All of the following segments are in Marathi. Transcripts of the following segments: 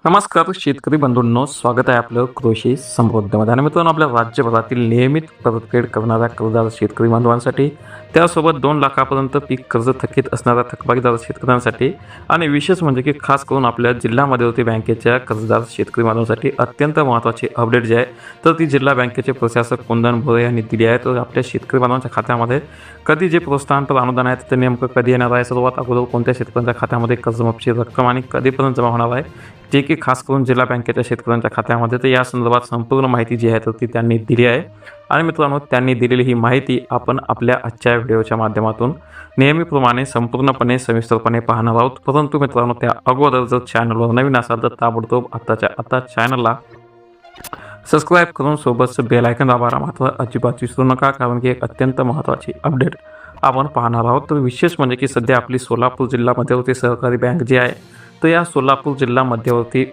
नमस्कार शेतकरी बंधूंनो, स्वागत आहे आपलं कृषी समृद्धीमध्ये. आणि मित्रांनो, आपल्या राज्यभरातील नियमित परतफेड करणाऱ्या कर्जदार शेतकरी बांधवांसाठी, त्यासोबत 2 लाखापर्यंत पीक कर्ज थकीत असणाऱ्या थकबाकीदार शेतकऱ्यांसाठी आणि विशेष म्हणजे की खास करून आपल्या जिल्हा मध्यवर्ती बँकेच्या कर्जदार शेतकरी बांधवांसाठी अत्यंत महत्त्वाची अपडेट जी आहे, तर ती जिल्हा बँकेचे प्रशासक कुंदन भोरे यांनी दिली आहे. तर आपल्या शेतकरी बांधवांच्या खात्यामध्ये कधी जे प्रोत्साहनपर अनुदान आहे ते नेमकं कधी येणार आहे, सर्वात अगोदर कोणत्या शेतकऱ्यांच्या खात्यामध्ये कर्जमाफीची रक्कम आणि कधीपर्यंत जमा होणार आहे, जे की खास करून जिल्हा बँकेच्या शेतकऱ्यांच्या खात्यामध्ये, तर या संदर्भात संपूर्ण माहिती जी आहे तर ती त्यांनी दिली आहे. आणि मित्रांनो, त्यांनी दिलेली ही माहिती आपण आपल्या आजच्या व्हिडिओच्या माध्यमातून नेहमीप्रमाणे संपूर्णपणे सविस्तरपणे पाहणार आहोत. परंतु मित्रांनो, त्या अगोदर जर चॅनलवर नवीन असाल तर ताबडतोब आत्ताच्या आता चॅनलला सबस्क्राईब करून सोबतच बेल आयकॉन दाबायला मात्र अजिबात विसरू नका, कारण की एक अत्यंत महत्त्वाची अपडेट आपण पाहणार आहोत. तर विशेष म्हणजे की सध्या आपली सोलापूर जिल्हा मध्यवर्ती सहकारी बँक जी आहे, तर या सोलापूर जिल्हा मध्यवर्ती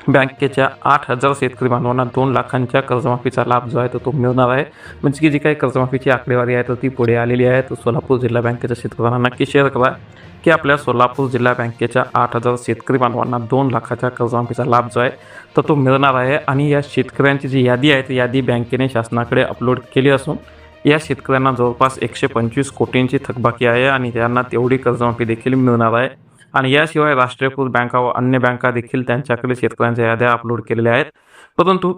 बँकेच्या 8,000 शेतकरी बांधवांना 2 लाखांच्या कर्जमाफीचा लाभ जो आहे तर तो मिळणार आहे. म्हणजे की जी काही कर्जमाफीची आकडेवारी आहे तर ती पुढे आलेली आहे. तर सोलापूर जिल्हा बँकेच्या शेतकऱ्यांना नक्की शेअर करा की आपल्या सोलापूर जिल्हा बँकेच्या 8,000 शेतकरी बांधवांना 2 लाखाच्या कर्जमाफीचा लाभ जो आहे तर तो मिळणार आहे. आणि या शेतकऱ्यांची जी यादी आहे ती यादी बँकेने शासनाकडे अपलोड केली असून या शेतकऱ्यांना जवळपास 125 कोटींची थकबाकी आहे आणि त्यांना तेवढी कर्जमाफी देखील मिळणार आहे. आणि याशिवाय राष्ट्रीयकृत बँका व अन्य बँका देखील त्यांच्याकडे शेतकऱ्यांच्या याद्या अपलोड केलेल्या आहेत. परंतु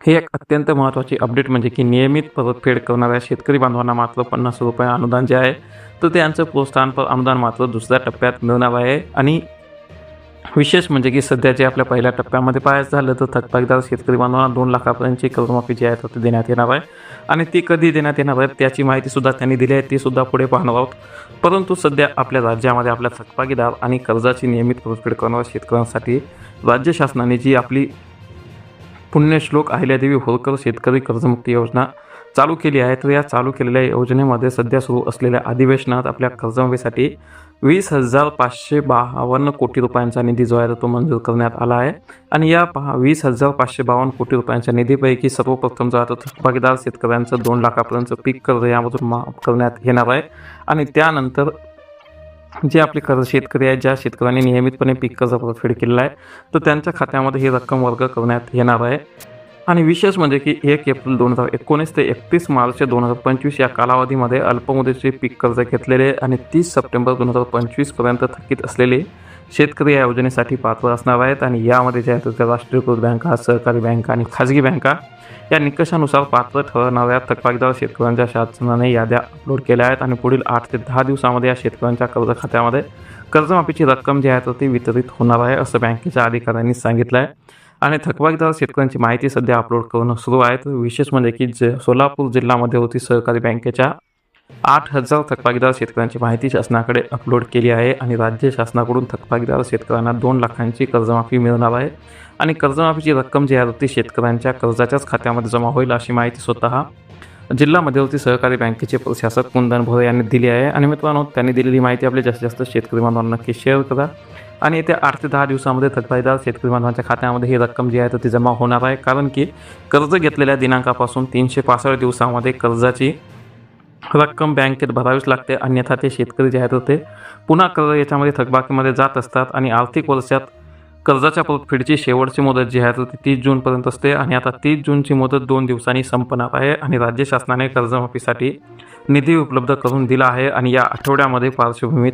ही एक अत्यंत महत्त्वाची अपडेट म्हणजे की नियमित परतफेड करणाऱ्या शेतकरी बांधवांना मात्र ₹50 अनुदान जे आहे तर त्यांचं प्रोत्साहनपर अनुदान मात्र दुसऱ्या टप्प्यात मिळणार आहे. आणि विशेष म्हणजे की सध्या जे आपल्या पहिल्या टप्प्यामध्ये पाहायचं झालं तर थकबाकीदार शेतकरी बांधवांना 2 लाखापर्यंतची कर्जमाफी जी आहे तर ती देण्यात येणार आहे. आणि ती कधी देण्यात येणार आहे त्याची माहितीसुद्धा त्यांनी दिली आहे, ती सुद्धा पुढे पाहणार आहोत. परंतु सध्या आपल्या राज्यामध्ये आपल्या थकबाकीदार आणि कर्जाची नियमित परतफेड करणाऱ्या शेतकऱ्यांसाठी राज्य शासनाने जी आपली पुण्यश्लोक अहिल्यादेवी होळकर शेतकरी कर्जमुक्ती योजना चालू केली आहे, तर या चालू केलेल्या योजनेमध्ये सध्या सुरू असलेल्या अधिवेशनात आपल्या कर्जमाफीसाठी 20,552 कोटी रुपयांचा निधी जो आहे तो मंजूर करण्यात आला आहे. आणि या 20,552 कोटी रुपयांच्या निधीपैकी सर्वप्रथम जो आहे तो थकबाकीदार शेतकऱ्यांचं 2 लाखापर्यंत पीक कर्ज यामधून माफ करण्यात येणार आहे. आणि त्यानंतर जे आपले शेतकरी आहेत, ज्या शेतकऱ्यांनी नियमितपणे पीक कर्ज परतफेड केलेलं आहे तर त्यांच्या खात्यामध्ये ही रक्कम वर्ग करण्यात येणार आहे. आणि विशेष म्हणजे की 1 एप्रिल 2019 ते 31 मार्च 2025 या कालावधीमध्ये अल्पमुदतीचे पीक कर्ज घेतलेले आणि 30 सप्टेंबर 2025 पर्यंत थकीत असलेले शेतकरी या योजनेसाठी पात्र असणार आहेत. आणि यामध्ये जे आहेत त्या राष्ट्रीयकृत बँका, सहकारी बँका आणि खाजगी बँका या निकषानुसार पात्र ठरणाऱ्या थकबाकीदार शेतकऱ्यांच्या शासनाने याद्या अपलोड केल्या आहेत. आणि पुढील 8 ते 10 दिवसामध्ये या शेतकऱ्यांच्या कर्ज खात्यामध्ये कर्जमाफीची रक्कम जी आहे तर ती वितरित होणार आहे, असं बँकेच्या अधिकाऱ्यांनी सांगितलं आहे. आणि थकबाकीदार शेतकऱ्यांची माहिती सध्या अपलोड करणं सुरू आहे. तर विशेष म्हणजे की सोलापूर जिल्हा मध्यवर्ती सहकारी बँकेच्या 8,000 थकबाकीदार शेतकऱ्यांची माहिती शासनाकडे अपलोड केली आहे. आणि राज्य शासनाकडून थकबाकीदार शेतकऱ्यांना 2 लाखांची कर्जमाफी मिळणार आहे. आणि कर्जमाफीची रक्कम जी आहे ती शेतकऱ्यांच्या कर्जाच्याच खात्यामध्ये जमा होईल, अशी माहिती स्वतः जिल्हा मध्यवर्ती सहकारी बँकेचे प्रशासक कुंदन भोरे यांनी दिली आहे. आणि मित्रांनो, त्यांनी दिलेली माहिती आपल्या जास्तीत जास्त शेतकरी बांधवांना नक्की शेअर करा. आणि येत्या 8 ते 10 दिवसामध्ये थकबाकीदार शेतकरी बांधवांच्या खात्यामध्ये ही रक्कम जी आहे तर ती जमा होणार आहे. कारण की कर्ज घेतलेल्या दिनांकापासून 365 दिवसामध्ये कर्जाची रक्कम बँकेत भरावीच लागते, अन्यथा ते शेतकरी जे आहेत ते पुन्हा कर्ज याच्यामध्ये थकबाकीमध्ये जात असतात. आणि आर्थिक वर्षात कर्जाच्या परतफेडीची शेवटची मुदत जी आहे तर ती 30 जूनपर्यंत असते. आणि आता 30 जूनची मुदत 2 दिवसांनी संपणार आहे. आणि राज्य शासनाने कर्जमाफीसाठी निधी उपलब्ध करून दिला आहे. आणि या आठवड्यामध्ये पार्श्वभूमीत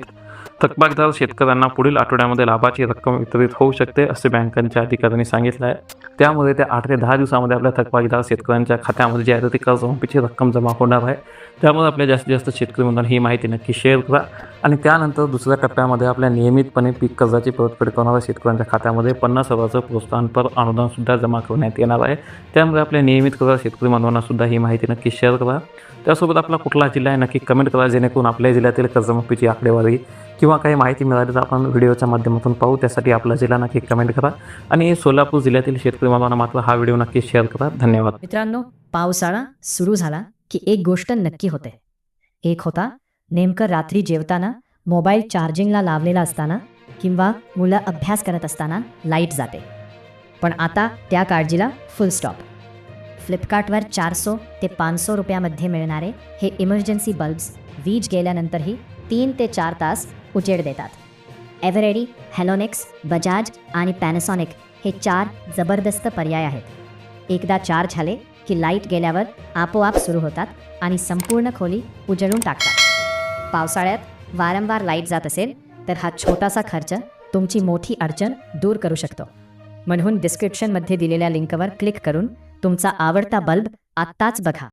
थकबाकीदार शेतकऱ्यांना पुढील आठवड्यामध्ये लाभाची रक्कम वितरित होऊ शकते, असे बँकांच्या अधिकाऱ्यांनी सांगितलं आहे. त्यामुळे त्या 8 ते 10 दिवसामध्ये आपल्या थकबाकीदार शेतकऱ्यांच्या खात्यामध्ये जी आहे ती कर्जमाफीची रक्कम जमा होणार आहे. त्यामुळे आपल्या जास्तीत जास्त शेतकरी बांधवांना ही माहिती नक्की शेअर करा. आणि त्यानंतर दुसऱ्या टप्प्यामध्ये आपल्या नियमितपणे पीक कर्जाची परतफेड करणाऱ्या शेतकऱ्यांच्या खात्यामध्ये 50,000चं प्रोत्साहनपर अनुदानसुद्धा जमा करण्यात येणार आहे. त्यामुळे आपल्या नियमित कर्ज शेतकरी बांधवांनासुद्धा ही माहिती नक्की शेअर करा. त्यासोबत आपला कुठला जिल्हा आहे नक्की कमेंट करा, जेणेकरून आपल्या जिल्ह्यातील कर्जमाफीची आकडेवारी किंवा काही माहिती मिळाली तर आपण व्हिडिओच्या माध्यमातून पाहू. त्यासाठी आपला जिल्हा नक्की कमेंट करा. आणि सोलापूर जिल्ह्यातील शेतकरी बांधवांना मात्र हा व्हिडिओ नक्की शेअर करा. धन्यवाद मित्रांनो, पावसाळा सुरू झाला की एक गोष्ट नक्की होते. एक होता नेमकं रात्री जेवताना मोबाईल चार्जिंगला लावलेला असताना किंवा मुलं अभ्यास करत असताना लाईट जाते. पण आता त्या काळजीला फुल स्टॉप. फ्लिपकार्टवर 400 ते 500 रुपयामध्ये मिळणारे हे इमर्जन्सी बल्ब्स वीज गेल्यानंतरही 3 ते 4 तास उजेड देतात. एव्हरेडी, हॅलोनिक्स, बजाज आणि पॅनासॉनिक हे 4 जबरदस्त पर्याय आहेत. एकदा चार्ज झाले की लाईट गेल्यावर आपोआप सुरू होतात आणि संपूर्ण खोली उजळून टाकतात. पावसाळ्यात वारंवार लाईट जात असेल तर हा छोटासा खर्च तुमची मोठी अडचण दूर करू शकतो. म्हणून डिस्क्रिप्शनमध्ये दिलेल्या लिंकवर क्लिक करून तुमचा आवडता बल्ब आत्ताच बघा.